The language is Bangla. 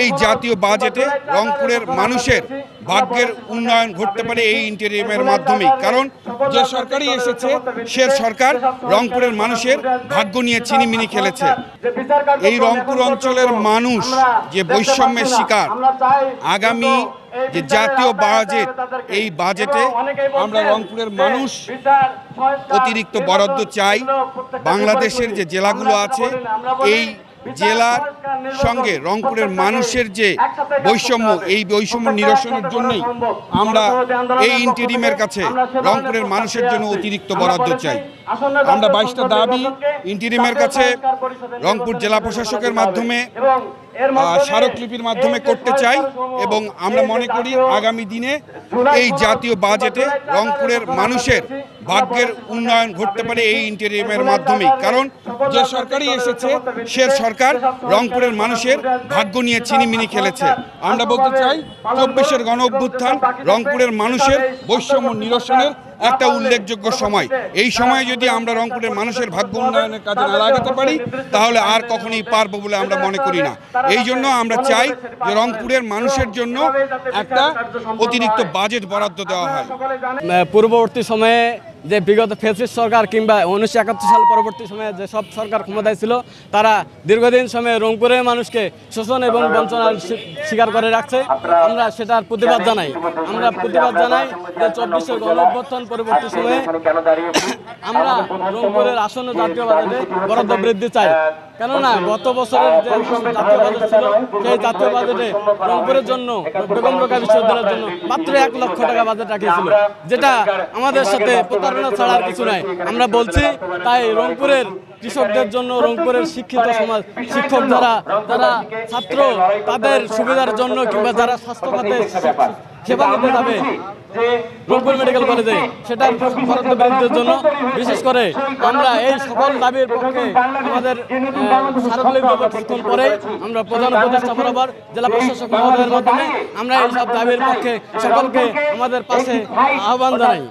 এই জাতীয় বাজেটে রংপুরের মানুষের ভাগ্যের উন্নয়ন ঘটতে পারে এই ইন্টেরিয়ামের মাধ্যমেই। কারণ যে সরকারই এসেছে সে সরকার রংপুরের মানুষের ভাগ্য নিয়ে ছিনিমিনি খেলেছে। এই রংপুর অঞ্চলের মানুষ যে বৈষম্যের শিকার, আগামী যে জাতীয় বাজেট, এই বাজেটে আমরা রংপুরের মানুষ অতিরিক্ত বরাদ্দ চাই। বাংলাদেশের যে জেলাগুলো আছে এই জেলার সঙ্গে রংপুরের মানুষের যে বৈষম্য, এই বৈষম্য নিরসনের জন্যই আমরা এই ইন্টেরিমের কাছে রংপুরের মানুষের জন্য অতিরিক্ত বরাদ্দ চাই। আমরা 22টা দাবি ইন্টেরিমের কাছে রংপুর জেলা প্রশাসকের মাধ্যমে স্মারকলিপির মাধ্যমে করতে চাই এবং আমরা মনে করি আগামী দিনে এই জাতীয় বাজেটে রংপুরের মানুষের ভাগ্যের উন্নয়ন ঘটতে পারে এই ইন্টেরিয়ামের মাধ্যমেই। কারণ যে সরকারই এসেছে সে সরকার রংপুরের মানুষের ভাগ্য নিয়ে ছিনিমিনি খেলেছে। আমরা বলতে চাই 24-এর গণ অভ্যুত্থান রংপুরের মানুষের বৈষম্য নিরসনের একটা উল্লেখযোগ্য সময়। এই সময়ে যদি আমরা রংপুরের মানুষের ভাগ্য উন্নয়নের কাজে না লাগাতে পারি তাহলে আর কখনোই পারবো বলে আমরা মনে করি না। এই জন্য আমরা চাই যে রংপুরের মানুষের জন্য একটা অতিরিক্ত বাজেট বরাদ্দ দেওয়া হয়। পূর্ববর্তী সময়ে যে বিগত ফ্যাসিস্ট সরকার কিংবা 1971 সাল পরবর্তী সময়ে যে সব সরকার ক্ষমতায় ছিল তারা দীর্ঘদিন সময়ে রংপুরের মানুষকে শোষণ এবং বঞ্চনার শিকার করে রাখছে। আমরা সেটার প্রতিবাদ জানাই। আমরা প্রতিবাদ জানাই যে 24-এর গণ অভ্যুত্থান পরবর্তী সময়ে আমরা রংপুরের আসন্ন জাতীয় বাজেটে বরাদ্দ বৃদ্ধি চাই। কেননা গত বছরের যে জাতীয় বাজেট ছিল সেই জাতীয় বাজেটে রংপুরের জন্য, বেগম রোকেয়া বিশ্ববিদ্যালয়ের জন্য মাত্র 1 লক্ষ টাকা বাজেট রাখিয়েছিল, যেটা আমাদের সাথে প্রতারণা ছাড়া আর কিছু নাই। আমরা বলছি তাই রংপুরের কৃষকদের জন্য, রংপুরের শিক্ষিত সমাজ, শিক্ষক যারা ছাত্র, তাদের সুবিধার জন্য কিংবা যারা স্বাস্থ্য খাতে সেবা নিতে যাবে রংপুর মেডিকেল কলেজে, সেটার বরাদ্দ বৃদ্ধির জন্য বিশেষ করে আমরা এই সকল দাবির পক্ষে আমাদের স্মারকলিপি উপস্থাপন পরে আমরা প্রধান উপদেষ্টা বরাবর জেলা প্রশাসক মহোদয়ের মাধ্যমে আমরা এই সব দাবির পক্ষে সকলকে আমাদের পাশে আহ্বান জানাই।